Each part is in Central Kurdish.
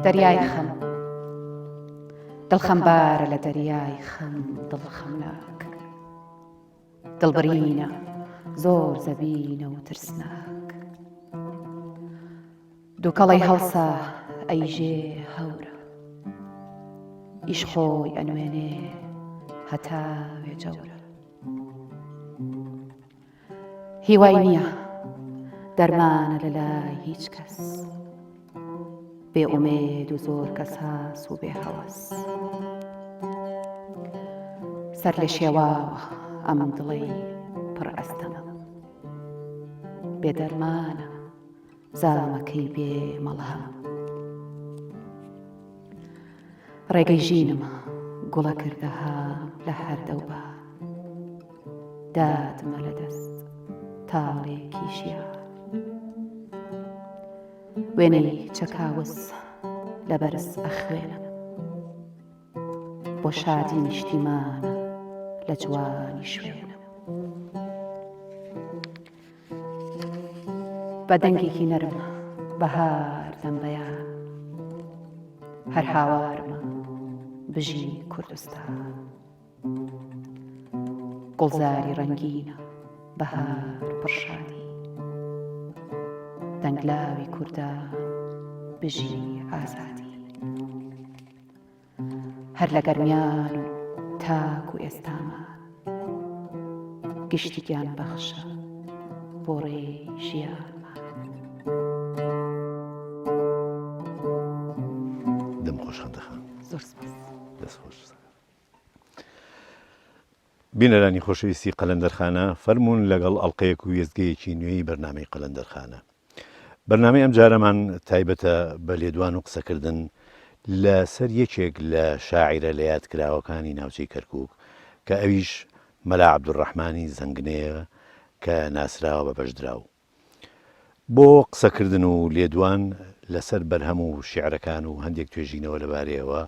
دەریای خەم دڵخەمبارە لە دەریای خەم دڵ خەمناک دڵبرینە زۆر زەبینە و ترسناک دووکەڵەی هەڵسا ئەیژێ هەورە ئیش خۆی ئەنوێنێ هەتاوێ جەورە هیوای نییە دەرمانە لەلای هیچ کەس بێ ئومێد و زۆر کەس هاس و بێ هەوەس سەر لە شێواوە ئەم دڵەی پڕ ئەستەمە بێ دەرمانە زامەکەی بێ مەڵهەم ڕێگەی ژینم گوڵە کردەهام لە هەردەوبە دادمە لە دەست تاڵێکی ژیان وێنەی چەکاوز لە بەرز ئەخوێنم بۆ شادی نیشتیمانە لە جوانی شوێنم بە دەنگێکی نەرم بەهار دەمبەیان هەر هاوارمە بژی کوردستان گوڵزاری ڕەنگینە بەهار پڕشادی دەنگلاوی کوردان بژی ئازادی هەر لە گەرمیان و تاک و ئێستامان گشتی گیان بەخشە بۆ ڕێی ژیانمان دەم خۆش خەندەخان زۆر سپاس دەست خۆش بینەرانی خۆشەویستی قەلەندەرخانە فەرموون لەگەڵ ئەڵقەیەک و وێزگەیەکی نوێی بەرنامەی قەلەندەرخانە بەرنامەی ئەم جارەمان تایبەتە بە لێدوان و قسەکردن لەسەر یەکێک لە شاعیرە لە یادکراوەکانی ناوچەی کەرکووک کە ئەویش مەلا عەبدوڕەحمانی زەنگنەیە کە ناسراوە بە بەشدراو بۆ قسەکردن و لێدوان لەسەر بەرهەم و شیعرەکان و هەندێک توێژینەوە لەبارەیەوە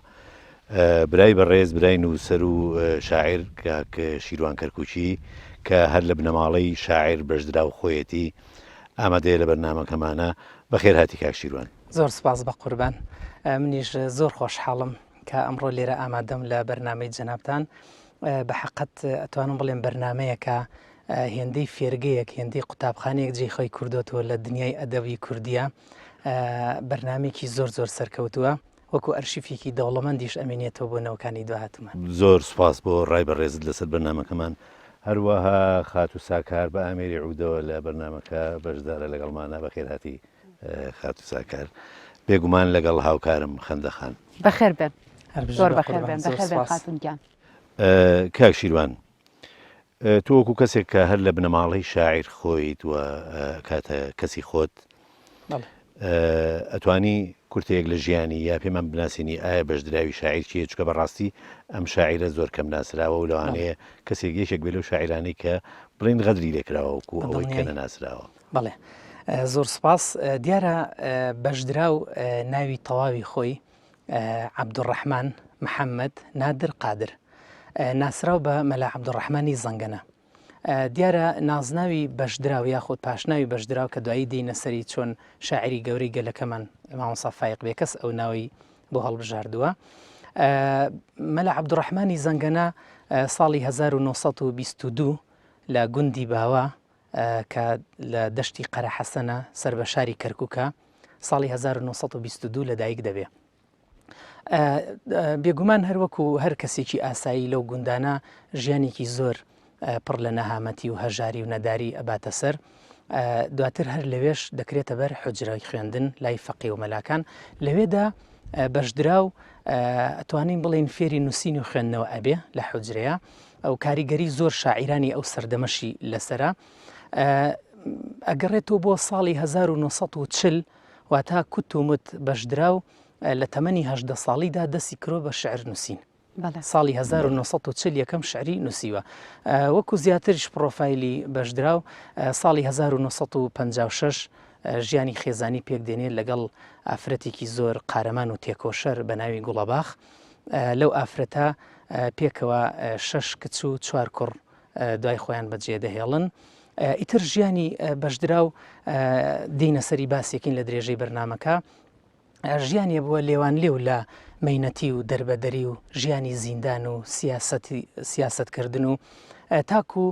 برای بەڕێز برای نووسەر و شاعیر کاک شیروان کەرکووچی کە هەر لە بنەماڵەی شاعیر بەشدراو خۆیەتی ئامادەیە لە بەرنامەکەمانە بەخێر هاتی کاک شیروان زۆر سپاس بە قوربان منیش زۆر خۆشحاڵم کە ئەمڕۆ لێرە ئامادەم لە بەرنامەی جەنابتان بە حەقەت ئەتوانم بڵێم بەرنمەیەکە هێندەی فێرگەیەک هێندەی قوتابخانەیەک جێی خۆی کوردوتەوە لە دنیای ئەدەبی کوردیە بەرنمێکی زۆر زۆر سەرکەوتووە وەکو ئەرشیفێکی دەوڵەمەندیش ئەمێنێتەوە بۆ نەوەکانی دوهاتمە زۆر سپاس بۆ ڕای بەڕێزت لەسەر بەرنامەکەمان هەروەها خات و ساکار بە ئامێری عودەوە لە بەرنامەکە بەشدارە لەگەڵمانە بەخێر هاتی خات و ساکار بێگومان لەگەڵ هاوکارم خەندەخان بەخێر بێن زۆر بەخێر بێن بەخێر بێن خاتونگیان کاک شیروان تۆ وەکو کەسێک کە هەر لە بنەماڵەی شاعیر خۆیت وە کاتە کەسی خۆت ئەتوانی کورتەیەک لە ژیانی یا پێمان بناسیینی ئایا بەشدراوی شاعیر چیە چکە بەڕاستی ئەم شاعیرە زۆر کەم ناسراوە و لەوانەیە کەسێک یەکێک بێ لەو شاعیرانەی کە بڵین غەدری لێکراوە وکو ئەوەی کەنە ناسراوە بەڵێ زۆر سپاس دیارە بەشدراو ناوی تەواوی خۆی عەبدوڕەحمان محەممەد نادر قادر ناسراو بە مەلا عەبدوڕەحمانی زەنگەنە دیارە نازناوی بەشدراو یاخود پاشناوی بەشدراو کە دوایی دێنە سەری چۆن شاعری گەورەی گەلەکەمان مامۆستا فایق بێکەس ئەو ناوی بۆ هەڵبژاردووە مەلا عەبدوڕەحمانی زەنگەنە ساڵی 1922 لە گوندی باوە کە لە دەشتی قەرەحەسەنە سەر بە شاری کەرکووکە ساڵی 1922 لەدایک دەبێ بێگومان هەروەکو هەر کەسێکی ئاسایی لەو گوندانە ژیانێکی زۆر پڕ لە نەهامەتی و هەژاری و نەداری ئەباتە سەر دواتر هەر لەوێش دەکرێتە بەر حوجرەی خوێندن لای فەقی و مەلاکان لەوێدا بەشدراو ئەتوانین بڵێن فێری نووسین و خوێندنەوە ئەبێ لە حوجرەیە ئەو کاریگەری زۆر شاعیرانی ئەو سەردەمەشی لەسرە ئەگەڕێتەوە بۆ ساڵی 1940 واتە کوتومت بەشدراو لە تەمەنی 18 ساڵیدا دەستی کرۆ بە شعر نووسین ساڵی 1940 یەکەم شعری نووسیوە وەکو زیاتریش پرۆفایلی بەشدراو ساڵی 1956 ژیانی خێزانی پێک دێنێت لەگەڵ ئافرەتێکی زۆر قارەمان و تێکۆشەر بە ناوی گوڵەباخ لەو ئافرەتە پێکەوە 6 کچ و 4 کوڕ دوای خۆیان بەجێ دەهێڵن ئیتر ژیانی بەشدراو دینە سەری باسێکین لە درێژەی بەرنامەکە ژیانێ بووە لێوان لێو لە مەینەتی و دەربەدەری و ژیانی زیندان و سیاسەتکردن و تاکو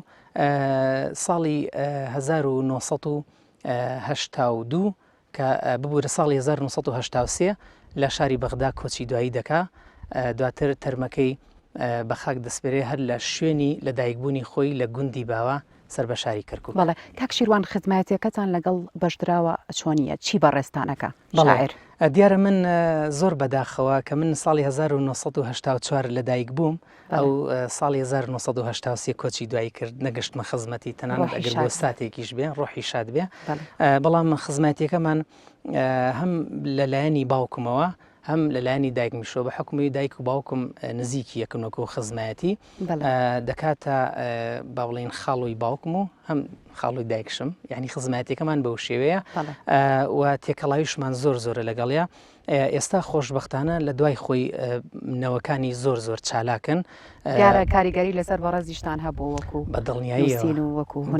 ساڵی 1982 کە ببوورە ساڵی 1983 لە شاری بەغدا کۆچی دوایی دەکا دواتر تەرمەکەی بە خاک دەسپێرێ هەر لە شوێنی لە دایکبوونی خۆی لە گوندی باوە سەر بە شاری کەرکووک. بەڵێ کاک شیروان خزمەتەکەتان لەگەڵ بەشدراوە چۆنیە چی بەڕێستانەکە شاعر؟ دیارە من زۆر بەداخەوە کە من ساڵی 1984 لە دایک بووم ئەو ساڵی 1980 کۆچی دوایی کرد نەگەشتمە خزمەتی تەنانەت ئەگەر بۆ ساتێکیش بێ ڕۆحی شاد بێ بەڵام خزمەتیەکەمان هەم لەلایەنی باوکمەوە هەم لەلایەنی دایکمیشۆ بە حکومی دایک و باوکم نزیکی یەکەنۆکە و خزمەتی دەکاتە باوڵین خاڵۆی باوکم و هەم خاڵۆی دایکشم یعنی خزمەتیەکەمان بەو شێوەیە و تێکەڵاویشمان زۆر زۆرە لەگەڵیا ئێستا خۆشببختانە لە دوای خۆی نەوەکانی زۆر زۆر چالاکن دیارە کاریگەری لەسەر بەڕێزیشتان هەبوو وەکو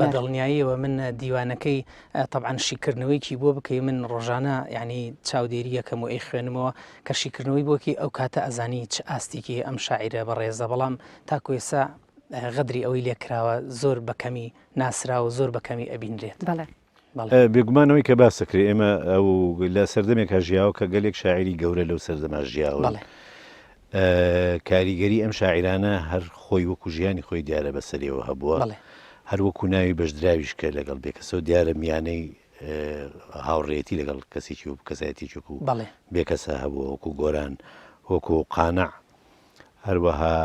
بەدڵنیاییەوە من دیوانەکەی طبعاً شیکردنەوەیکی بۆ بکەی من ڕۆژانە یعنی چاودێری یەکەم و ئەی خوێنمەوە کە شیکردنەوەی بۆکی ئەو کاتە ئەزانی چ ئاستێکی ئەم شاعیرە بەڕێزە بەڵام تاکو ئێستا غەدری ئەوەی لێکراوە زۆر بەکەمی ناسرا و زۆر بەکەمی ئەبینرێت. بێگومانەوەی کە باسەکرێ ئێمە ئەو لە سەردەمێکە ژیاوە کە گەلێک شاعری گەورە لەو سەردەما ژیاوە کاریگەری ئەم شاعرانە هەر خۆی وەکو ژیانی خۆی دیارە بەسەریەوە هەبووە هەر وەکو ناوی بەشدراویش کە لەگەڵ بێکەسەوە دیارە میانەی هاوڕێتی لەگەڵ کەسێکی و کەسایەتێکی و بێکەسە هەبووە وەکو گۆران وەکو قانع هەروەها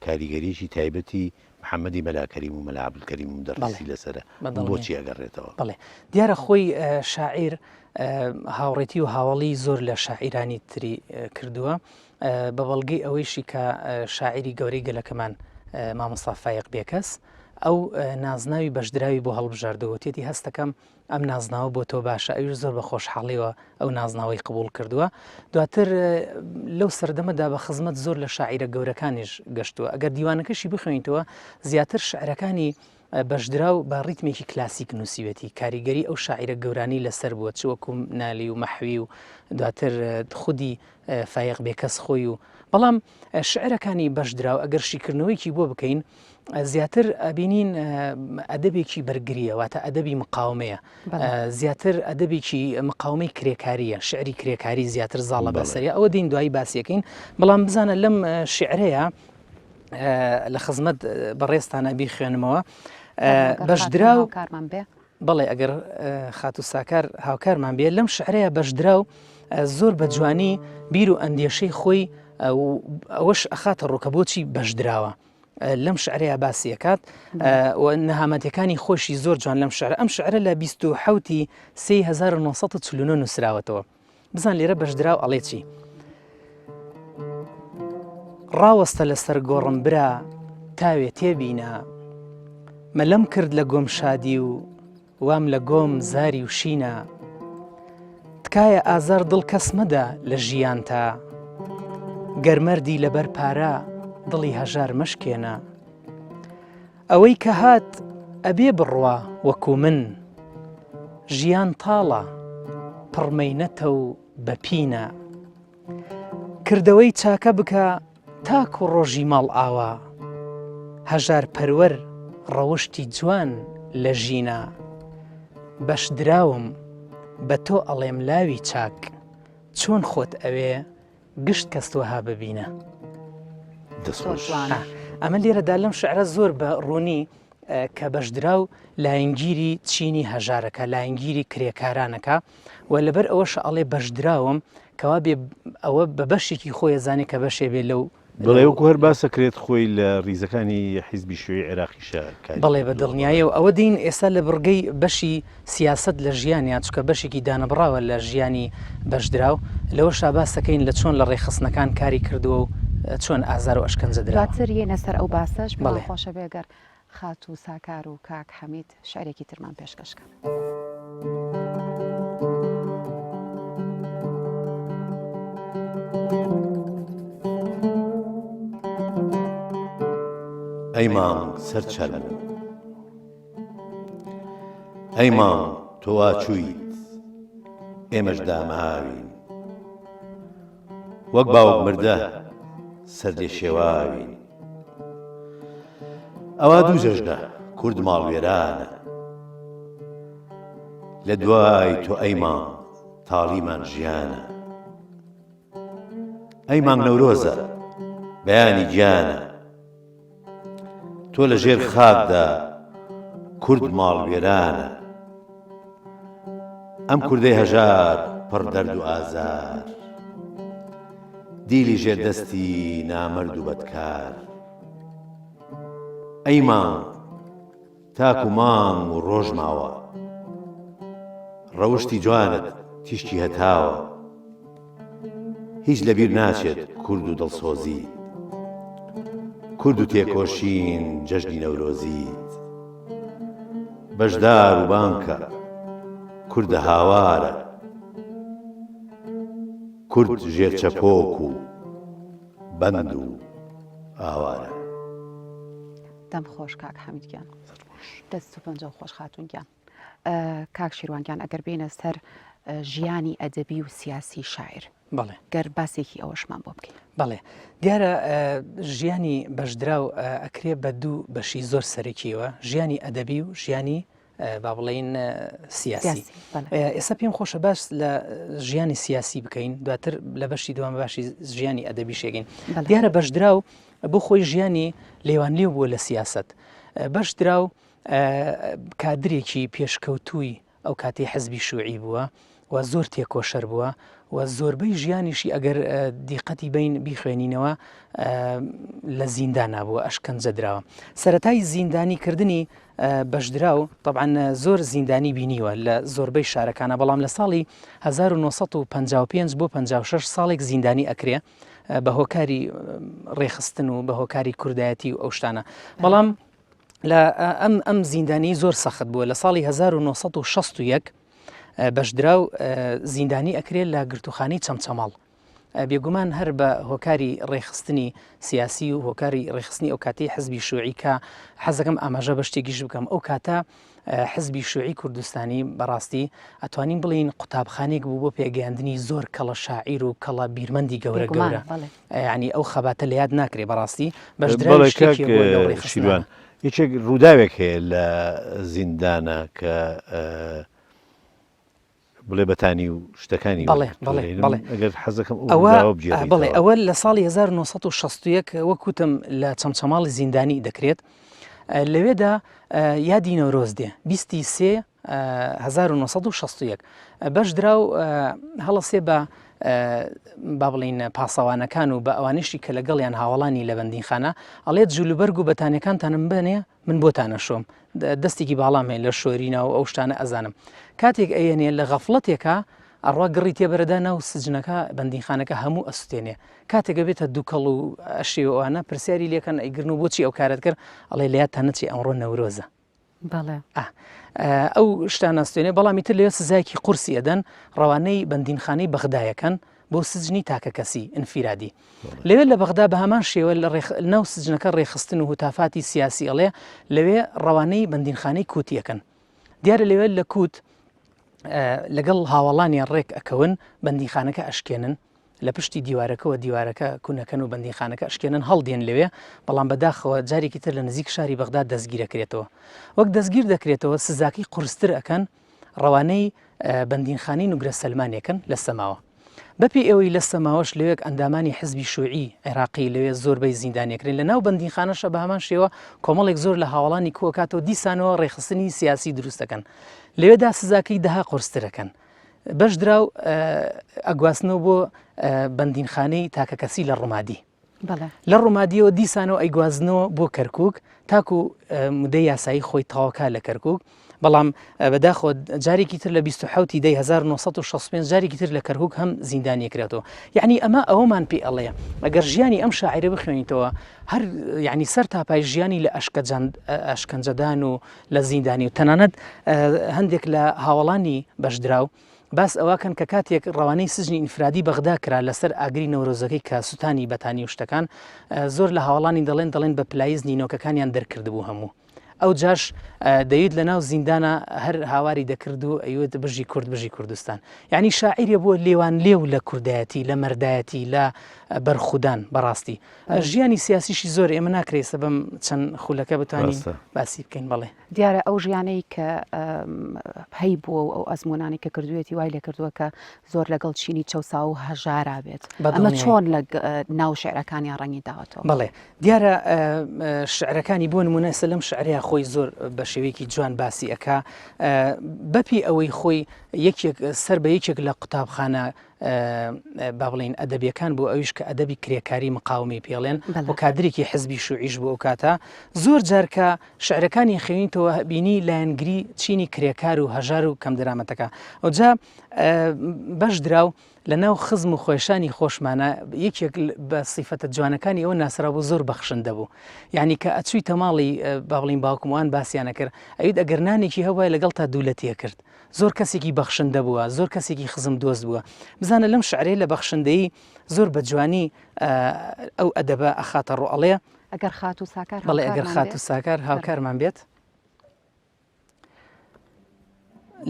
کاریگەریشی تایبەتی محەممەدی مەلاکەریم و مەلا عەبدولکەریم و دەڕسی لەسرە بۆچی ئەگەڕێتەوە بڵێ دیارە خۆی شاعیر هاوڕێتی و هاوڵی زۆر لە شاعیرانی تری کردووە بە بەڵگەی ئەوەیشی کە شاعری گەورەی گەلەکەمان مامۆستا فایق بێکەس ئەو نازناوی بەشدراوی بۆ هەڵبژاردەوە تێتی هەستەکەم ئەم نازناوە بۆ تۆ باشە ئەوش زۆر بە خۆشحاڵیەوە ئەو نازناوەی قبول کردووە دواتر لەو سەردەمەدا بە خزمەت زۆر لە شاعیرە گەورەکانیش گەشتووە ئەگەر دیوانەکەشی بخوێنیتەوە زیاتر شعرەکانی بەشدراو بە ڕیتمێکی کلاسیک نووسیوەتی کاریگەری ئەو شاعیرە گەورانی لەسەر بووە چ وەکو نالی و مەحوی و دواتر خودی فایق بێکەس خۆی و بەڵام شعرەکانی بەشدراو ئەگەر شیکردنەوەیکی بۆ بکەین زیاتر ئەبینین ئەدەبێکی بەرگریە واتە ئەدەبی مقاومەیە زیاتر ئەدەبێکی مقاومەی کرێکاریە شعری کرێکاری زیاتر زاڵە بەسەریە ئەوە دین دوایی باسیەکەین بەڵام بزانە لەم شعرەیە لە خزمەت بەڕێستانە بیخوێنمەوە بەشدراو بەڵێ ئەگەر خات و ساکار هاوکارمان بێت لەم شعرەیە بەشدراو زۆر بە جوانی بیر و ئەندێشەی خۆی ئەوەش ئەخاتە ڕووکە بۆچی بەشدراوە لەم شعرەیە باسیەکات و نەهامەتەکانی خۆشی زۆر جوان لەم شعرە ئەم شعرە لە 27 1940 نووسراوەتەوە بزان لێرە بەشدراو ئەڵێ چی ڕاوەستە لەسەر گۆڕم برا تاوێ تێبینە مەلەم کرد لە گۆم شادی و وام لە گۆم زاری و شینە تکایە ئازار دڵ کەس مەدە لە ژیان تا گەرمەردی لەبەر پارە دڵی هەژار مەشکێنە ئەوەی کە هات ئەبێ بڕوا وەکو من ژیان تاڵە پڕمەینەتە و بەپینە کردەوەی چاکە بکە تاکو ڕۆژی ماڵ ئاوا هەژار پەروەر ڕەوشتی جوان لە ژینە بەشدراوم بە تۆ ئەڵێم لاوی چاک چۆن خۆت ئەوێ گشت کەستوەها ببینە ئەمە لێرەدا لەم شعرە زۆر بە ڕوونی کە بەشدراو لاینگیری چینی هەژارەکە لاینگیری کرێکارانەکە و لەبەر ئەوەش ئەڵێ بەشدراوم کەوا بێ ئەوە بە بەشێکی خۆی زانێ کە بەشێ بێ لەو بڵێوەکو هەر باسەکرێت خۆی لە ڕیزەکانی حیزبی شوێی عێراقیشە بڵێ بە دڵنیایە و ئەوە دین ئێستا لە بڕگەی بەشی سیاست لە ژیانیان چکە بەشێکی دانەبراوە لە ژیانی بەشدراو لەوەشا باسەکەین لە چۆن لە ڕێخستنەکان کاری کردووە و چۆن ئازار و ئەشکەنجە درا دواتر یەنە سەر ئەو باسەش خۆشە بێگەر خات و ساکار و کاک حەمید شعرێکی ترمان پێشکەشکە ئەی مام سەر چەرم ئەی ماڵ تۆ وا چوویت ئێمەش داماوین وەک باوک مردە سەردێ شێواوین ئەوا دوو جەژنە کورد ماڵوێرانە لە دوای تۆ ئەی ماڵ تاڵیمان ژیانە ئەی مانگ نەورۆزە بەیانی گیانە تۆ لە ژێر خاکدا کورد ماڵوێرانە ئەم کوردەی هەژار پڕ دەرد و ئازار دیلی ژێردەستی نامەرد و بەدکار ئەی مانگ تاک و مانگ و ڕۆژ ماوە ڕەوشتی جوانت تیشتی هەتاوە هیچ لەبیر ناچێت کورد و دڵسۆزیت کورد و تێکۆشین جەژنی نەورۆزیت بەشدار و بانکە کوردە هاوارە کورد ژێرچەپۆک و بەند و ئاوارە دەم خۆش کاک حەمیدگیان دەست و پەنجە و خۆش خاتونگیان کاک شیروانگیان ئەگەر بینە سەر ژیانی ئەدەبی و سیاسی شاعر بەڵێ گەر باسێکی ئەوەشمان بۆ بکەین بەڵێ دیارە ژیانی بەشدراو ئەکرێ بە دوو بەشی زۆر سەرەکیەوە ژیانی ئەدەبی و ژیانی با بڵێن سیاسی ئێستا پێم خۆشە باش لە ژیانی سیاسی بکەین دواتر لە بەشی دوام باشی ژیانی ئەدەبی شێگەین دیارە بەشدراو بۆ خۆی ژیانی لێوانلێو بووە لە سیاست بەشدراو کادرێکی پێشکەوتووی ئەو کاتی حەزبی شوعی بووە و زۆر تێکۆشەر بووە و زۆربەی ژیانیشی ئەگەر دیقەتی بین بیخوێنینەوە لە زیندان بووە ئەشکەنجە درراوە سەرەتای زیندانیکردنی بەشدراو طبعاً زۆر زیندانی بینیوە لە زۆربەی شارەکانە بەڵام لە ساڵی 1955 بۆ 56 ساڵێک زیندانی ئەکرێ بە هۆکاری ڕێخستن و بە هۆکاری کوردایەتی و ئەو شتانە بەڵام لە ئەم زیندانی زۆر سەخت بووە لە ساڵی 1961 بەشدراو زیندانی ئەکرێت لە گرتوخانی چەمچەماڵ بێگومان هەر بە هۆکاری ڕێخستنی سیاسی و هۆکاری ڕێخستنی ئەو کاتی حزبی شوعی کە حەزەکەم ئاماژە بە شتێکیش بکەم ئەو کاتە حزبی شوعی کوردستانی بەڕاستی ئەتوانین بڵین قوتابخانێک بوو بۆ پێگەیاندنی زۆر کەڵە شاعیر و کەڵە بیرمەندی گەورە گەورە ینی ئەو خەباتە لە یاد ناکرێ بەڕاستی بەشدراوان یەکێک ڕووداوێک هەیە لە زیندانە کە بڵێ بەتانی و شتەکانی ئەگەر حەزەکەم بڵێ ئەوە لە ساڵی 1960 وەکوتم لە چەمچەماڵی زیندانی دەکرێت لەوێدا یادی نەورۆز دێ 23 1960 بەشدراو هەڵەسێ بە با بڵین پاسەوانەکان و بە ئەوانشی کە لەگەڵیان هاوڵانی لە بەندینخانە ئەڵێت جولوبەرگ و بەتانەکانتانم بنێ من بۆتانە شۆم دەستێکی باڵام هەیە لە شۆرینەوە ئەو شتانە ئەزانم کاتێک ئەیەنێ لە غەفڵەتێکە ئەڕوا گڕی تێبەرەدا ناو سجنەکە بەندینخانەکە هەموو ئەسوتێنێ کاتێکە بێتە دووکەڵ و ئەشێوانە پرسیاری لێکەن ئەیگرن و بۆچی ئەو کارت کرد ئەڵێ لە یادتان نەچێ ئەمڕۆ نەورۆزە ئەو شتان ئەستێنێ بەڵامی تر لێ سزایەکی قورسی ئەدەن ڕەوانەی بەندینخانەی بەغدایەکەن بۆ سجنی تاکە کەسی ئینفیرادی لەوێ لە بەغدا بە هەمان شێوە ناو سجنەکە ڕێخستن و هوتافاتی سیاسی ئەڵێ لەوێ ڕەوانەی بەندینخانەی کووتیەکەن دیارە لەوێ لە کووت لەگەڵ هاوڵانیان ڕێک ئەکەون بەندینخانەکە ئەشکێنن لە پشتی دیوارەکەەوە دیوارەکە کوونەکەن و بەندینخانەکە ئەشکێنن هەڵدێن لەوێ بەڵام بەداخەوە جارێکی تر لە نزیک شاری بەغدا دەستگیرەکرێتەوە وەک دەستگیر دەکرێتەوە سزاکەی قورستر ئەکەن ڕەوانەی بەندینخانی نوگرە سەلمانێکن لە سەماوە بەپێ ئەوەی لە سەماوەش لەوێک ئەندامانی حزبی شوعی عێراقی لەوێ زۆربەی زیندانیەکرێن لە ناو بەندینخانەشە بە هەمان شێوە کۆمەڵێک زۆر لە هاوڵانی کۆکاتەوە دیسانەوە ڕێخستنی سیاسی دروستەکەن لەوێدا سزاکەی دەها قورسترەکەن بەشدراو ئەگواستنەوە بۆ بەندینخانەی تاکە کەسی لە ڕوومادی لە ڕوومادیەوە دیسانەوە ئەیگوازنەوە بۆ کەرکووک تاکو مودەی یاسایی خۆی تاواکە لە کەرکووک بەڵام بەداخۆ جارێکی تر لە 27 دەی 1965 جارێکی تر لە کەرکووک هەم زیندانیەکرێتەوە یعنی ئەمە ئەوەمان پێ ئەڵەیە ئەگەر ژیانی ئەم شاعرە بخوێنیتەوە هەر یعنی سەر تاپای ژیانی لە ئەشکەنجەدان و لە زیندانی و تەنانەت هەندێک لە هاوڵانی بەشدراو باس ئەوەکەن کە کاتێک ڕەوانەی سژنی ئینفرادی بەغدا کرا لەسەر ئاگری نەورۆزەکەی کە سووتانی بەتانی و شتەکان زۆر لە هاوڵانی دەڵێن بە پلایز نینۆکەکانیان دەرکردبوو هەموو ئەو جاش دەیوت لە ناو زیندانە هەر هاواری دەکرد و ئەیوت بژی کورد بژی کوردستان یعنی شاعیرە بۆ لێوان لێو لە کوردایەتی لە مەردایەتی لە بەرخودان بەڕاستی ژیانی سیاسیشی زۆر ئێمە ناکرێسە بەم چەند خولەکە بتوانین باسی بکەین بڵێ دیارە ئەو ژیانەی کە هەی بووە و ئەو ئەزمونانی کە کردوێتی وای لێ کردووە کە زۆر لەگەڵ چینی چەسا و هەژارا بێت ئەمە چۆن لە ناو شعرەکانی ڕەنگی داوەتەوە بڵێ دیارە شعرەکانی بۆ نمونەسە لەم شعرەیە خۆی زۆر بە شێوەیەکی جوان باسی ئەکا بەپی ئەوەی خۆی سەر بە یەکێک لە قوتابخانە با بڵین ئەدەبیەکان بۆ ئەویش کە ئەدەبی کرێکاری مقاومی پێڵێن بۆ کادرێکی حزبی شوعیش بۆ ئەو کاتە زۆر جارکە شعرەکانی خوێنیتەوە بینی لایەنگری چینی کرێکار و هەژار و کەم دەرامەتەکە ئەوجا بەش دراو لە ناو خزم و خۆشانی خۆشمانە یەکێک بە سیفەتە جوانەکانی ئەوە ناسرا بوو زۆر بەخشندە بوو یعنی کە ئەچووی تەماڵی با بڵین باوکموان باسییانە کرد ئەویت ئەگەر نانێکی هەوای لەگەڵ تا دوولەتیە کرد زۆر کەسێکی بەخشندە بووە زۆر کەسێکی خزم دۆست بووە بزانە لەم شعرەیە لە بەخشندەی زۆر بە جوانی ئەو ئەدەبە ئەخاتە ڕوئەڵێ ئەگەر خات و ساکار بەڵێ ئەگەر خات و ساکار هاوکارمان بێت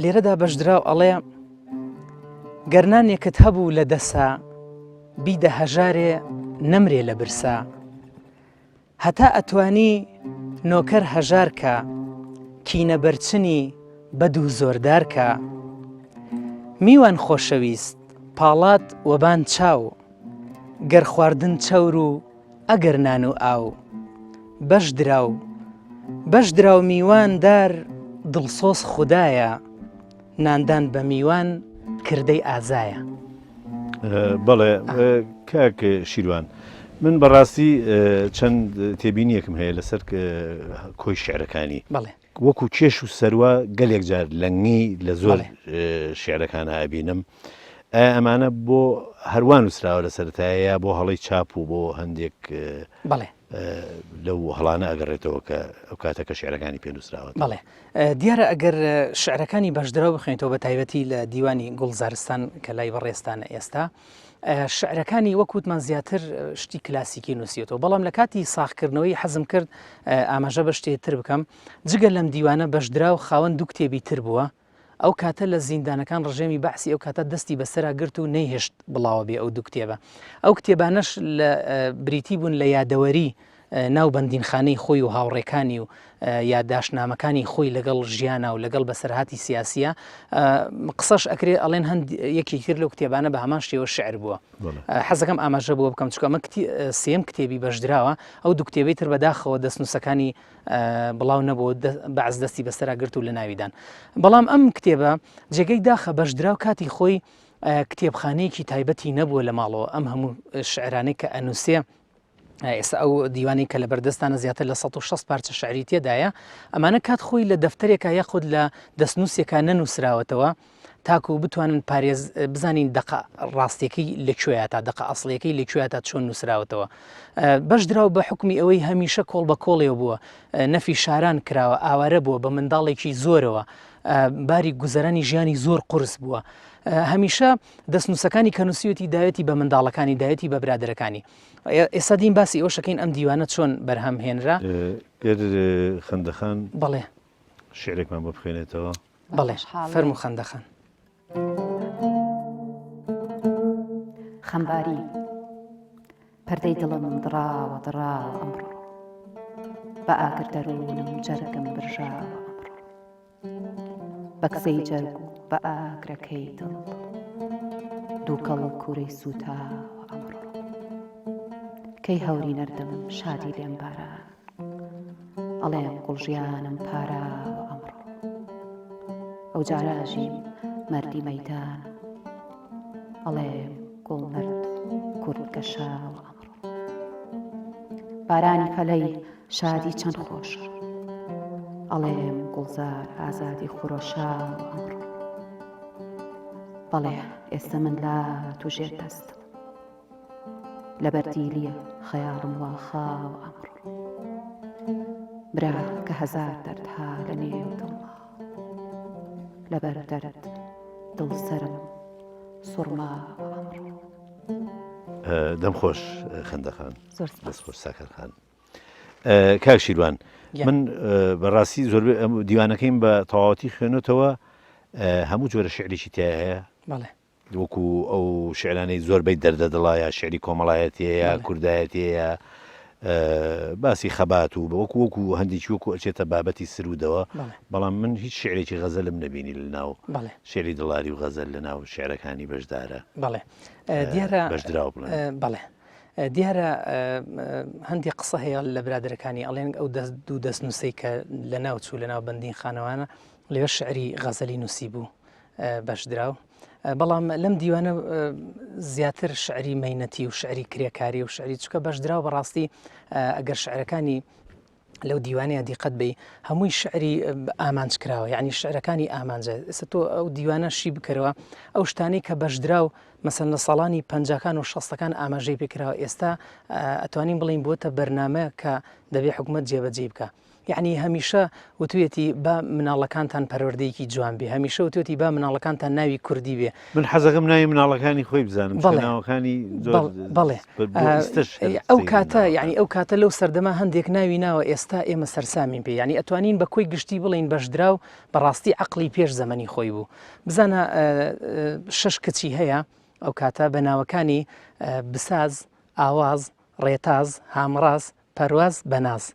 لێرەدا بەشدراو ئەڵێ گەرنانێکت هەبوو لە دەسا بیدە هەژارێ نەمرێ لە برسا هەتا ئەتوانی نۆکەر هەژارکە کینە بەرچنی بەد و زۆردارکە میوان خۆشەویست پاڵات وەبان چاو گەر خواردن چەور و ئەگەر نان و ئاو بەش دراو میوان دار دڵسۆز خوددایە ناندان بە میوان کردەی ئازایە بەڵێ کاک شیروان من بەڕاستی چەند تێبینیەکم هەیە لەسەر کۆی شعرەکانی وەکو کێش و سەروە گەلێک جار لەنگی لە زۆر شعرەکان هابینم ئەمانە بۆ هەروان وسراوە لە سەرەتایە بۆ هەڵی چاپ و بۆ هەندێک لەو هەڵانە ئەگەڕێتەوە کە ئەو کاتەکە شعرەکانی پێنووسراوە بەڵێ دیارە ئەگەر شعرەکانی بەشدراو بخوێنیتەوە بە تایبەتی لە دیوانی گوڵزارستان کە لای بەڕێستانە ئێستا شعرەکانی وەکوتمان زیاتر شتی کلاسیکی نووسێتەوە بەڵام لە کاتی ساخکردنەوەی حەزم کرد ئاماژە بە شتێتر بکەم جگە لەم دیوانە بەشدراو خاوەن دوو کتێبی تر بووە ئەو کاتە لە زیندانەکان ڕژێمی بەعسی ئەو کاتە دەستی بەسەرا گرت و نەیهێشت بڵاوە بێ ئەو دوو کتێبە ئەو کتێبانەش لە بریتی بوون لە یادەوەری ناو بەندینخانەی خۆی و هاوڕێکانی و یادداشتنامەکانی خۆی لەگەڵ ژیانە و لەگەڵ بەسەرهاتی سیاسیە قسەش ئەکرێ ئەڵێن هەند یەکی کرد لەو کتێبانە بە هەمان شێوە شعر بووە حەزەکەم ئاماژە بووە بکەم چکە ئەمە سێم کتێبی بەشدراوە ئەو دوو کتێبەی تر بەداخەوە دەستنووسەکانی بڵاو نەبووە بەعز دەستی بەسەرا گرت و لە ناویدان بەڵام ئەم کتێبە جێگەی داخە بەشدراو کاتی خۆی کتێبخانەیەکی تایبەتی نەبووە لە ماڵەوە ئەم هەموو شعرانەی کە ئەنووسێ ئێستا ئەو دیوانی کە لە بەردەستانە زیاتر لە 160 پارچە شعری تێدایە ئەمانە کات خۆی لە دەفتەرێکە یاخود لە دەستنووسێکە نەنووسراوەتەوە تاکو بتوانن پارێز بزانین دقە ڕاستیەکەی لەکوێیە تا دقە ئەسڵیەکەی لەکوێیە تا چۆن نووسراوەتەوە بەشدراو بە حکمی ئەوەی هەمیشە کۆڵ بە کۆڵێەوە بووە نەفی شاران کراوە ئاوارە بووە بە منداڵێکی زۆرەوە باری گوزەرانی ژیانی زۆر قورس بووە هەمیشە دەستنووسەکانی کە نووسیوەتی داوێتی بە منداڵەکانی داوێتی بە برادەرەکانی ئێستا دین باسی ئەوە شەکەین ئەم دیوانە چۆن بەرهەم هێنرا خەندەخان بەڵێ شعرێکمان بۆ بخوێنێتەوە بەڵێ فەرموو خەندەخان خەمباری پەردەی دڵم دڕاوە ئەمڕۆ بە ئاگر دەروونم جەرگم برژاوە بە کسەی جەرگ و بە ئاگرەکەی دڵ دووکەڵ و کوورەی سوتاوە ئەمڕۆ کەی هەوری نەردەم شادی لێم باران ئەڵێم گوڵژیانم پاراوە ئەمڕۆ ئەو جاراژیم مەردی مەیدان ئەڵێم گوڵمەرد کورد گەشاوە ئەمڕۆ بارانی فەلەی شادی چەند خۆشە ئەڵێم گوڵزار ئازادی خوڕۆشاوە ئەمڕۆ بەڵێ ئێستا من لا توژێر دەستم لە بەردیلیە خەیاڵم وا خاوە ئەمڕۆ برا کە هەزار دەردها لە نێو دڵما لەبەر دەرد دڵسەرم سوڕماوە ئەمڕۆ دەمخۆش خەندەخان دەستخۆش ساکەرخان کاک شیروان یا. من بەڕاستی زۆر دیوانەکەیم بە تەواوەتی خوێنێتەوە هەموو جۆرە شعریشی تیا هەیە بەڵێ وەکو ئەو شعرانەی زۆربەی دەردەدڵایە شعری کۆمەڵایەتەیە کوردایەتەیە باسی خەبات و وەکو هەندێکی وەکو ئەچێتە بابەتی سرودەوە بەڵام من هیچ شعرێکی غەزەلم نەبینی لە ناو شعری دڵاری و غەزەل لە ناو شعرەکانی بەشدارە بەڵێ دیارە بەشدراو بڵێن بەڵێ دیارە هەندی قسە هەیە لە برادەکانی ئەڵێن ئەو دوو دەست نووسی کە لە ناوچوو لە ناو بەندین خانەوانە لەوێ شعری غەزەلی نووسی بوو بەشدراو بەڵام لەم دیوانە زیاتر شعری مەینەتی و شعری کرێکاری و شعری چکە بەشدراو بەڕاستی ئەگەر شعرەکانی لەو دیوانەیە دیقەت بی هەمووی شعری ئامانج کراوە یعنی شعرەکانی ئامانجە ئێستا تۆ ئەو دیوانە شی بکەرەوە ئەو شتانی کە بەشدراو مەسەن لە ساڵانی 50کان و 60ەکان ئاماژەی پێکراوە ئێستا ئەتوانین بڵین بووتە بەرنامە کە دەبێ حکوومەت جێبەجێ بکە یعنی هەمیشە وتوێتی با مناڵەکانتان پەروەردەیەکی جوان بێ هەمیشە وتوێتی با مناڵەکانتان ناوی کوردی بێ من حەزەکەم ناوی مناڵەکانی خۆی بزانم ناوەکانی بەڵێ ئەو کاتە یعنی ئەو کاتە لەو سەردەما هەندێک ناوی ناوە ئێستا ئێمە سەرسامین پێ ینی ئەتوانین بە کۆی گشتی بڵین بەشدراو بەڕاستی عقلی پێش زەمەنی خۆی بوو بزانە 6 کچی هەیە ئەو کاتە بە ناوەکانی بساز ئاواز ڕێتاز هامڕاز پەرواز بەناز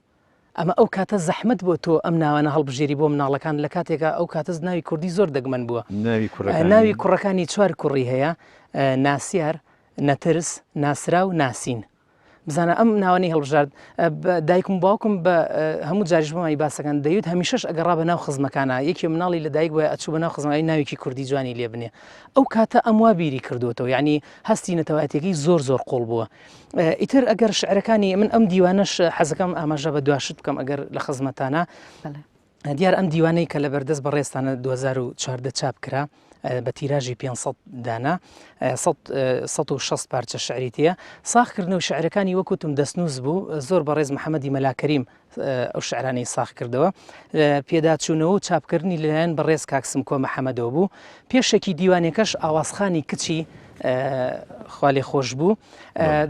ئەمە ئەو کاتە زەحمت بۆ تۆ ئەم ناوانە هەڵبژێری بۆ مناڵەکان لە کاتێکە ئەو کاتەز ناوی کوردی زۆر دەگمەن بووە ناوی کوڕەکانی 4 کوڕی هەیە ناسیار نەترس ناسرا و ناسین بزانە ئەم ناوانی هەڵبژارد دایکم باوکم بە هەموو جاریش بۆمای باسەکان دەیوت هەمیشەش ئەگەڕا بە ناو خزمەکانە یەکی مناڵی لە دایک بۆ ئەچوو بە ناو خزمەکانی ناوێکی کوردی جوانی لێ بنێ ئەو کاتە ئەم وا بیری کردوەوە یعنی هەستی نەتەواتێکی زۆر قوڵ بووە ئیتر ئەگەر شعرەکانی من ئەم دیوانەش حەزەکەم ئاماژە بە دواشت بکەم ئەگەر لە خزمەتانە دیار ئەم دیوانەی کە لە بەردەست بە ڕێستانە 2014 چاپ کرا بە تیراژی 500 دانا 160 پارچە شعریتیە ساخکردن و شعرەکانی وەکوتم دەستنووس بوو زۆر بەڕێز محەممەدی مەلاکەریم ئەو شعرانەی ساخ کردەوە پێداچوونەوە و چاپکردنی لەلایەن بەڕێز کاکسم کۆ محەممەدەوە بوو پێشێکی دیوانێکەش ئاوازخانی کچی خاڵی خۆش بوو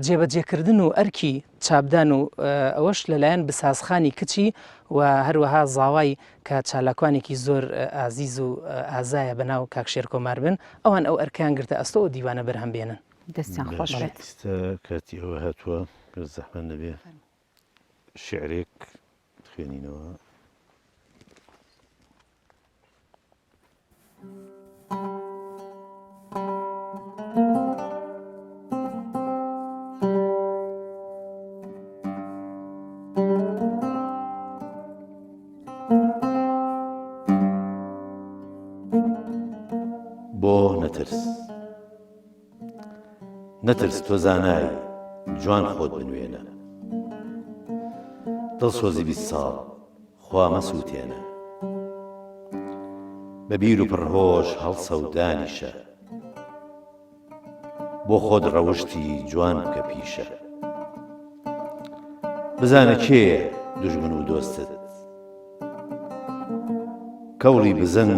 جێبەجێکردن و ئەرکی چاپدان و ئەوەش لەلایەن بسازخانی کچی و هەروەها زاوای کە چالاکوانێکی زۆر ئازیز و ئازایە بەناو کاکشێر کۆمار بن ئەوان ئەو ئەرکیان گرتە ئەستۆ و دیوانە بەرهەم بێنن دەستیان خۆش بێت کاتی ئەوە هاتووە زەحمە نەبێ شعرێک خوێنینەوە نەترس تۆ زانای جوان خۆت بنوێنە دڵسۆزی 20 ساڵ خوا مەسووتێنە بە بیر و پڕهۆش هەڵسە و دانیشە بۆ خۆت ڕەوشتی جوان بکە پیشە بزانە کێیە دوژمن و دۆستت کەوڵی بزن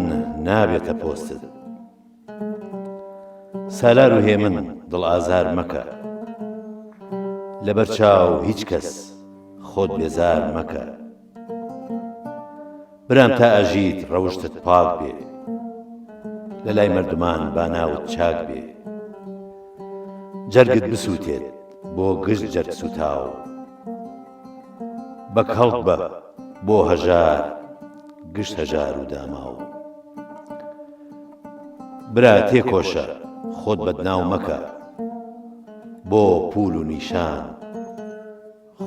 نابێتە پۆستت سالار و هێمن دڵ ئازار مەکە لەبەر چاو هیچ کەس خۆت بێزار مەکە برام تا ئەژیت ڕەوشتت پاک بێ لە لای مردمان با ناوت چاک بێ جەرگت بسووتێت بۆ گشت جەرگ سوتاو بە کەڵک بە بۆ هەژار گشت هەژار و داماو برا تێکۆشە خۆت بەدناو مەکە بۆ پول و نیشان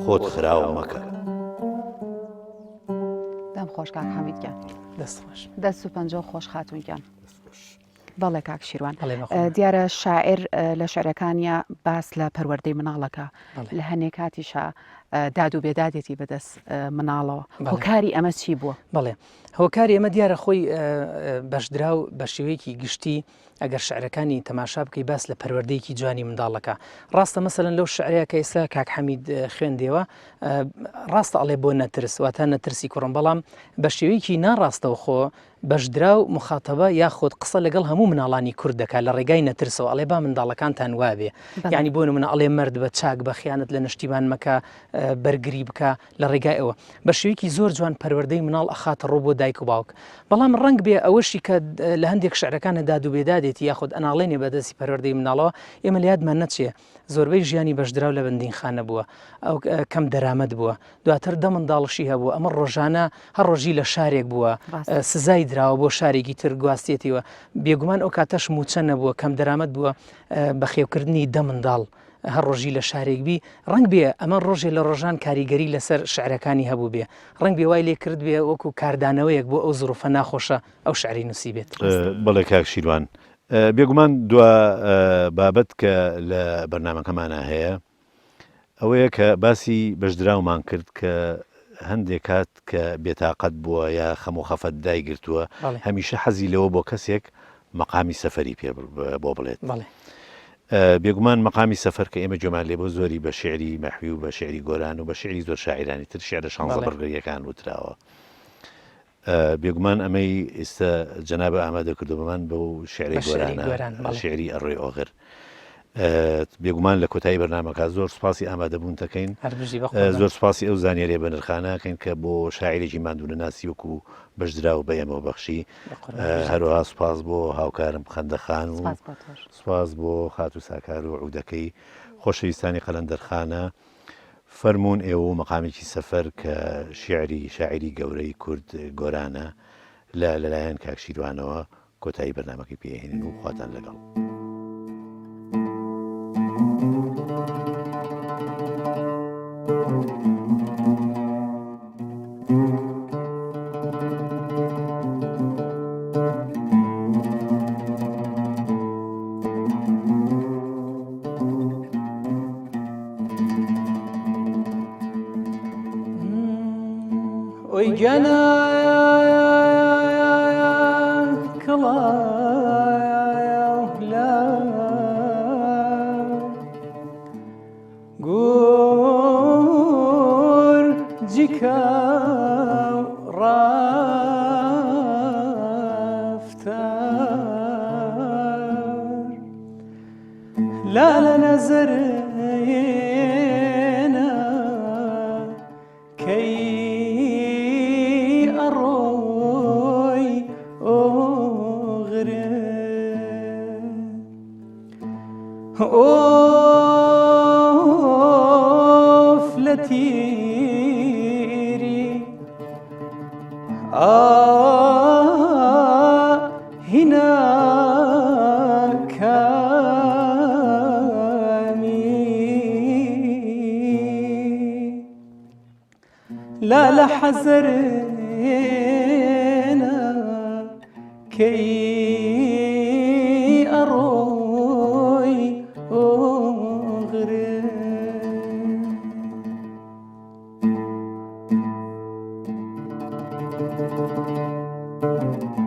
خۆت خراو مەکە دەم خۆش کاک حەمیدگیان دەست و پەنجە خۆش خاتونگیان بەڵێ کاک شیروان دیارە شاعر لە شعرەکانیە باس لە پەروەردەی مناڵەکە لە هەنێک کاتیشە داد و بێدادێتی بەدەست مناڵەوە هۆکاری ئەمە چی بووە؟ بەڵێ هۆکاری ئەمە دیارە خۆی بەشدراو بە شێوەیەکی گشتی ئەگەر شعرەکانی تەماشا بکەی باس لە پەروەردەیەکی جوانی منداڵەکە ڕاستە مەسەلەن لەو شعرەیە کە ئێستا کاک حەمید خوێندێەوە ڕاستە ئەڵێ بۆ نەترس واتە نەترسی کوڕم بەڵام بە شێوەیەکی ناڕاستەوە خۆ بەشدرا و مخاتەبە یاخود قسە لەگەڵ هەموو مناڵانی کورد دەکات لە ڕێگای نەترسەوە ئەڵێ با منداڵەکانتان وابێ یعنی بۆ نمونە ئەڵێ مرد بە چاک بە خیانەت لە نشتیمان مەکە بەرگری بکە لە ڕێگای ئەوە بە شێوەیەکی زۆر جوان پەروەردەی مناڵ ئەخاتە ڕۆ بۆ دایک و باوک بەڵام ڕەنگ بێ ئەوەشی کە لە هەندێک شعرەکانە داد و بێدادێتی یاخود ئەناڵێنێ بەدەستی پەروەردەی مناڵەوە ئێمە لە یادمان نەچێ زۆربەی ژیانی بەشدراو لە بەندیخانە بووە ئەو کەم دەرامەت بووە دواتر دە منداڵشی هەبوو ئەمە ڕۆژانە هەر ڕۆژی لە شارێک بووە سزای دراوە بۆ شارێکی تر گواستێتیوە بێگومان ئەو کاتەش موچە نەبووە کەم دەرامەت بووە بە خێوکردنی دە منداڵ هەر ڕۆژی لە شارێک بی ڕنگ بێ ئەمە ڕۆژێ لە ڕۆژان کاریگەری لەسەر شعرەکانی هەبوو بێ ڕنگ بێ وای لێ کرد بێ وەکو کاردانەوەیەک بۆ ئەو زروفە ناخۆشە ئەو شعری نووسی بێت بەڵێ کاک شیروان بێگومان دو بابەت کە لە بەرنامەکەمانە هەیە ئەوەیە کە باسی بەشدراومان کرد کە هەندێک کات کە بێتاقەت بووە یا خەم و خەفەت دایگرتووە هەمیشە حەزی لەوە بۆ کەسێک مەقامی سەفەری پێ بۆ بڵێت بێگومان مەقامی سەفەر کە ئێمە جۆمان لێ بۆ زۆری بە شعری مەحوی و بە شعری گۆران و بە شعری زۆر شاعرانی تر شعرە شانزە بەڕگەریەکان وتراوە بێگومان ئەمەی ئێستا جەنابە ئامادە کردو بەمان بە و شعری گۆرانە شعری ئەڕێ ئۆغر بێگومان لە کۆتایی بەرنامەکە زۆر سوپاسی ئامادەبوون دەکەین زۆر سوپاسی ئەو زانیاریە بە نرخانەکەین کە بۆ شاعرێکی ماندوونە ناسی وەکو بەشدرا و بە ئێمە بەخشی هەروەها سوپاس بۆ هاوکارم خەندەخان و سوپاس بۆ خات و ساکار و عودەکەی خۆشەویستانی قەلەندەرخانە فەرمونون ئێوە و مەقامێکی سەفەر کە شاعری گەورەی کورد گۆرانە لەلایەن کاک شیروانەوە کۆتایی بەرنامەکەی پێهێنین و خواتان لەگەڵ. Oy gene kılayla gurcika raftar la la nazarena key of letiri hina kami la la hazarena kay aroy أغرب